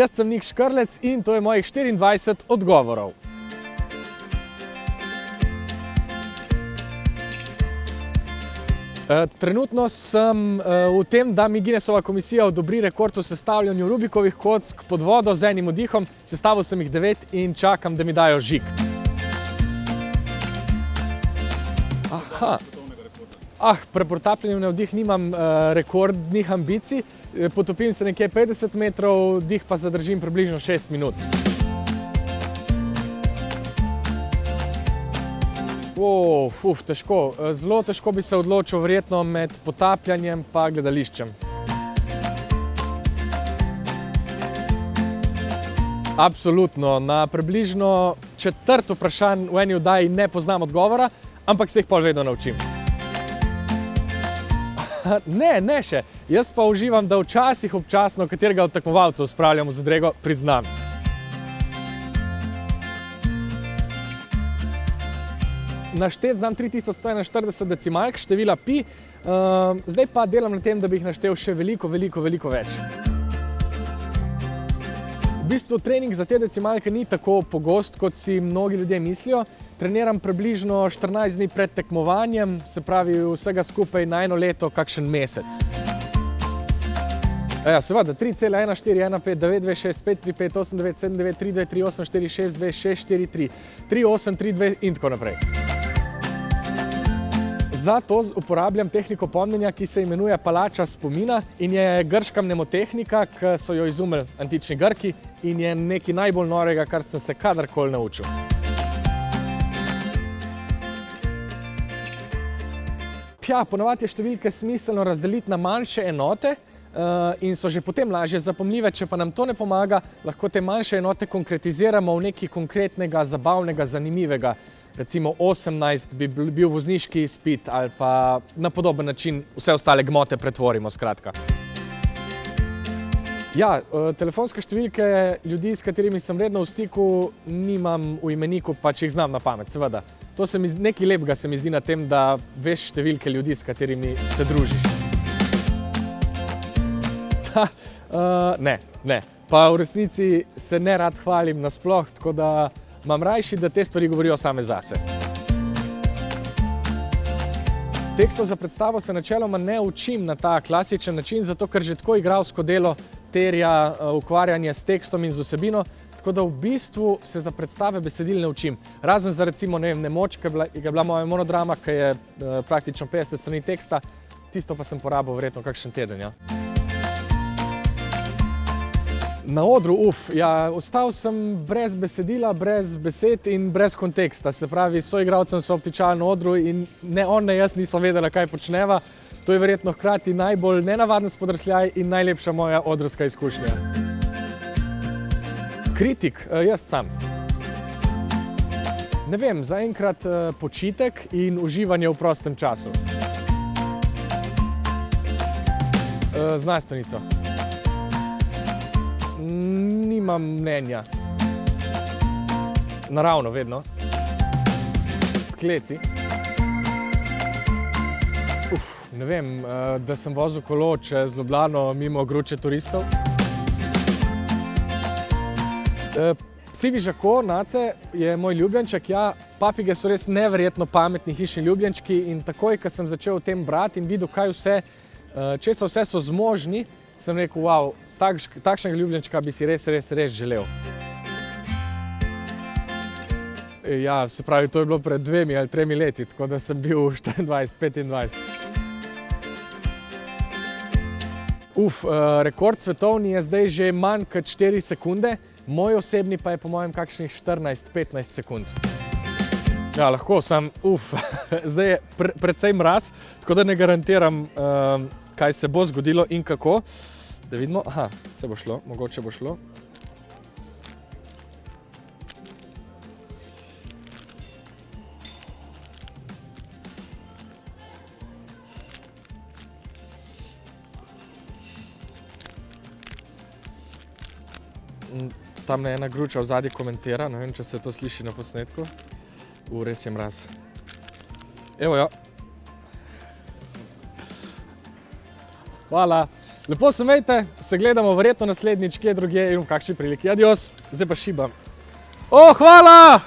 Jaz sem Nik Škrlec in to je mojih 24 odgovorov. Trenutno sem v tem, da mi Guinnessova komisija odobri rekord v sestavljanju Rubikovih kock pod vodo z enim vdihom. Sestavil sem jih 9 in čakam, da mi dajo žig. Pri potapljanju na vdih nimam rekordnih ambicij. Potopim se nekje 50 metrov, dih pa zadržim približno 6 minut. Težko. Zelo težko bi se odločil verjetno med potapljanjem pa gledališčem. Absolutno. Na približno četrt vprašanj v eni oddaji ne poznam odgovora, ampak se jih pol vedno naučim. Ne še. Jaz pa uživam, da včasih občasno katerega od tekmovalcev spravljam v zadrego, priznam. Naštet znam 3141 decimalk števila pi, zdaj pa delam na tem, da bi jih naštel še veliko več. V bistvu trening za te decimalke ni tako pogost, kot si mnogi ljudje mislijo. Treniram približno 14 dni pred tekmovanjem, se pravi vsega skupaj na eno leto kakšen mesec. Seveda, 3,14152535897353823846264643, 3832 in tako naprej. Zato uporabljam tehniko pomnjenja, ki se imenuje palača spomina in je grška mnemotehnika, ki so jo izumili antični Grki in je nekaj najbolj norega, kar sem se kadarkoli naučil. Ponavadi je številke smiselno razdeliti na manjše enote in so že potem lažje zapomljive. Če pa nam to ne pomaga, lahko te manjše enote konkretiziramo v nekaj konkretnega, zabavnega, zanimivega. Recimo 18 bi bil vozniški izpit ali pa na podoben način vse ostale gmote pretvorimo, skratka. Telefonske številke ljudi, s katerimi sem redno v stiku, nimam v imeniku, pač jih znam na pamet, seveda. To nekaj lepega se mi zdi na tem, da veš številke ljudi, s katerimi se družiš. Ne. Pa v resnici se ne rad hvalim nasploh, tako da imam rajši, da te stvari govorijo same zase. Tekstov za predstavo se načeloma ne učim na ta klasičen način, zato ker že tako igralsko delo terja ukvarjanje s tekstom in z vsebino, tako da v bistvu se za predstave besedil ne učim. Razen za recimo, Nemoč, ki je bila moja monodrama, ki je praktično 50 strani teksta, tisto pa sem porabil verjetno kakšen teden, ja. Na odru, ostal sem brez besedila, brez besed in brez konteksta. Se pravi, s soigralcem so obtičali na odru in ne on, ne jaz nismo vedela, kaj počneva. To je verjetno hkrati najbolj nenavaden spodrsljaj in najlepša moja odrska izkušnja. Kritik, jaz sam. Ne vem, zaenkrat počitek in uživanje v prostem času. Znanstvenico. Nimam mnenja. Naravno, vedno. Skleci. Ne vem, da sem vozil kolo čez Ljubljano mimo gruče turistov. Sivi Žako, Nace, je moj ljubljenček. Papige so res neverjetno pametni hišni ljubljenčki in takoj, ko sem začel o tem brati in videl, česa vse so zmožni, sem rekel, wow, takšnega ljubljenčka bi si res želel. Se pravi, to je bilo pred 2 ali 3 leti, tako da sem bil 24, 25. Rekord svetovni je zdaj že manj kot 4 sekunde, moj osebni pa je po mojem kakšnih 14-15 sekund. Lahko sem, zdaj je precej mraz, tako da ne garantiram, kaj se bo zgodilo in kako. Da vidimo, se bo šlo, mogoče bo šlo. Tamle ena gruča vzadaj komentira, ne vem, če se to sliši na posnetku. Res je mraz. Evo jo. Hvala. Lepo se imejte, se gledamo verjetno naslednjič, kje drugje in v kakšni priliki. Adios, zdaj pa šibam. O, hvala!